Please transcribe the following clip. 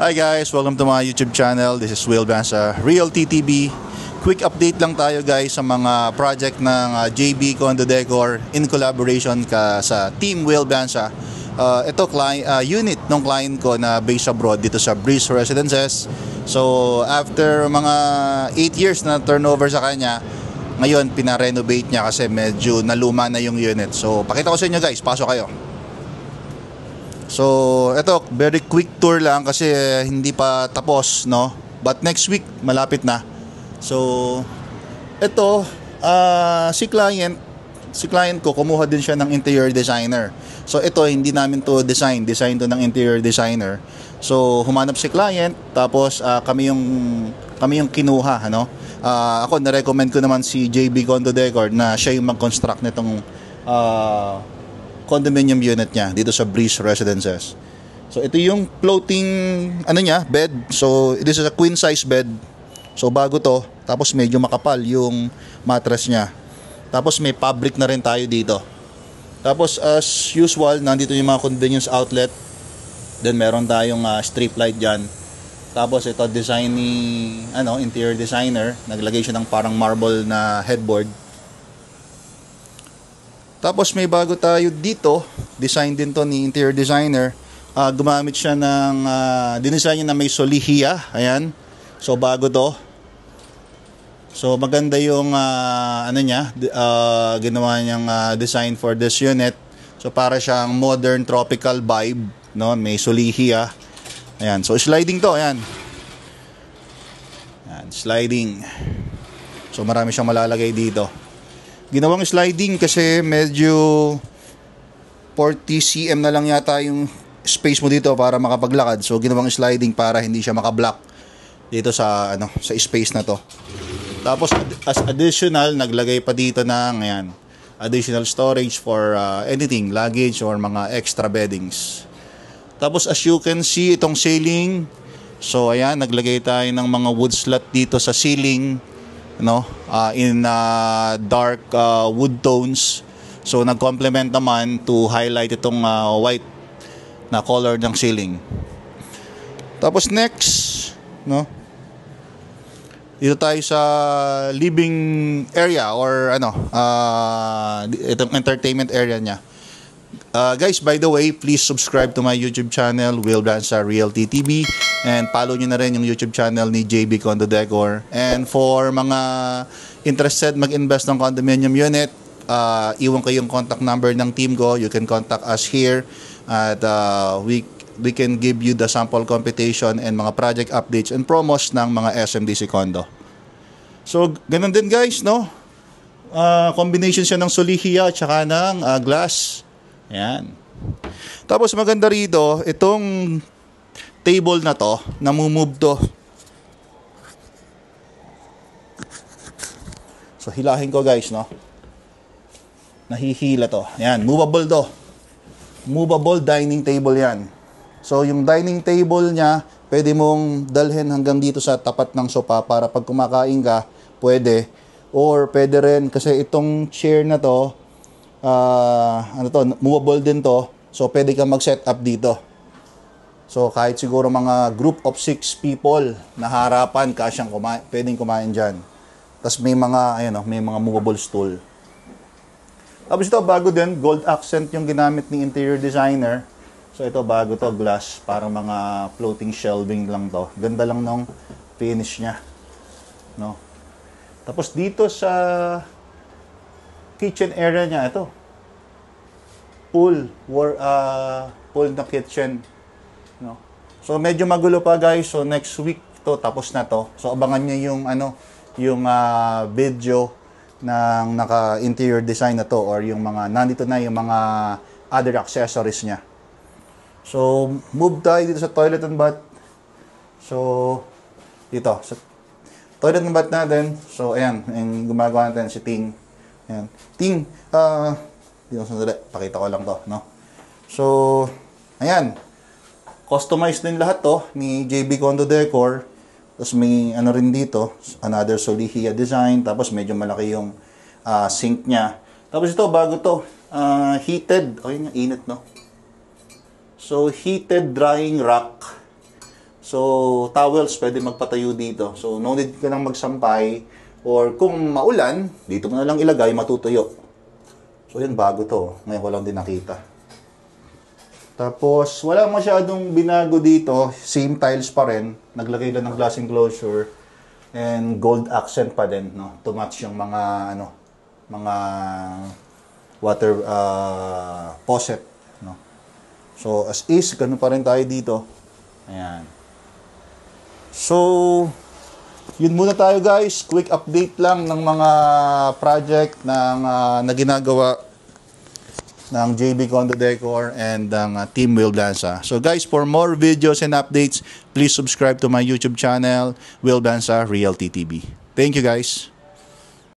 Hi guys, welcome to my YouTube channel. This is Will Bansa, Real TTB. Quick update lang tayo guys sa mga project ng JB Condo Decor in collaboration sa Team Will Bansa. Ito unit ng client ko na based abroad dito sa Breeze Residences. So after mga 8 years na turnover sa kanya, ngayon pina-renovate niya kasi medyo naluma na yung unit. So pakita ko sa inyo guys, pasok kayo. So, ito, very quick tour lang kasi hindi pa tapos, no? But next week, malapit na. So, ito, si client ko, kumuha din siya ng interior designer. So, ito, hindi namin to design to ng interior designer. So, humanap si client, tapos kami yung kinuha, ano? Ako, na-recommend ko naman si JB Condo Decor na siya yung mag-construct nitong condominium unit niya dito sa Breeze Residences. So ito yung floating bed. So this is a queen size bed. So bago to, tapos medyo makapal yung mattress niya. Tapos may fabric na rin tayo dito. Tapos as usual, nandito yung mga convenience outlet. Then meron tayong strip light diyan. Tapos ito design ni interior designer, naglagay siya ng parang marble na headboard. Tapos may bago tayo dito, design din to ni interior designer. Gumamit siya ng dinesign niya na may solihia, ayan. So bago to. So maganda yung ginawa niyang design for this unit. So para siyang modern tropical vibe, no? May solihia. Ayan, so sliding to, ayan. Ayan, sliding. So marami siyang malalagay dito. Ginawang sliding kasi medyo 40 cm na lang yata yung space mo dito para makapaglakad. So ginawang sliding para hindi siya makablock dito sa sa space na to. Tapos as additional, naglagay pa dito ng additional storage for anything, luggage or mga extra beddings. Tapos as you can see, itong ceiling, so ayan, naglagay tayo ng mga wood slat dito sa ceiling, in dark wood tones. So nag-complement naman to highlight itong white na color ng ceiling. Tapos next, dito tayo sa living area or itong entertainment area niya. Guys, by the way, please subscribe to my YouTube channel, Will Bansa Real TTB, and follow nyo na rin yung YouTube channel ni JB Condo Decor. And for mga interested mag-invest ng condominium unit, iwan ko yung contact number ng team ko. You can contact us here at we can give you the sample computation and mga project updates and promos ng mga SMDC condo. So, ganun din guys, combination siya ng solihia at saka ng glass. Ayan. Tapos maganda rito, itong table na to, namumove to. So hilahin ko guys, nahihila to. Ayan, movable to. Movable dining table yan. So yung dining table niya, pwede mong dalhin hanggang dito sa tapat ng sofa para pag kumakain ka, pwede. Or pwede rin, kasi itong chair na to, movable din to. So pwede kang mag-set up dito. So kahit siguro mga group of 6 people na harapan, pwedeng kumain diyan. Tapos may mga may mga movable stool. Tapos ito bago din, gold accent yung ginamit ni interior designer. So ito bago to, glass, parang mga floating shelving lang to. Ganda lang ng finish niya, Tapos dito sa kitchen area niya, ito pool na kitchen, So medyo magulo pa guys. So next week to, tapos na to. So abangan niyo yung video ng naka-interior design na to, or yung mga nandito na yung mga other accessories niya. So move tayo dito sa toilet and bath. So dito sa toilet and bath natin. So ayan, yung gumagawa natin si Ting. Ayan. Ting, dito sandali, pakita ko lang to, So ayan, customized din lahat to ni JB Condo Decor. Tapos may rin dito, another solihia design. Tapos medyo malaki yung sink niya. Tapos ito, bago to, heated. Init, So, heated drying rack. So, towels pwede magpatayo dito. So, no need ka nang magsampay. Or kung maulan, dito mo na lang ilagay, matutuyo. So, yun, bago to. Ngayon ko lang din nakita. Tapos, wala masyadong binago dito. Same tiles pa rin. Naglagay lang ng glass enclosure. And gold accent pa din, no? To match yung mga, mga water faucet, no? So, as is, ganun pa rin tayo dito. Ayan. So, yun muna tayo guys. Quick update lang ng mga project na ginagawa ng JB Condo Decor and ng Team Will Bansa. So guys, for more videos and updates, please subscribe to my YouTube channel, Will Bansa Realty TV. Thank you guys.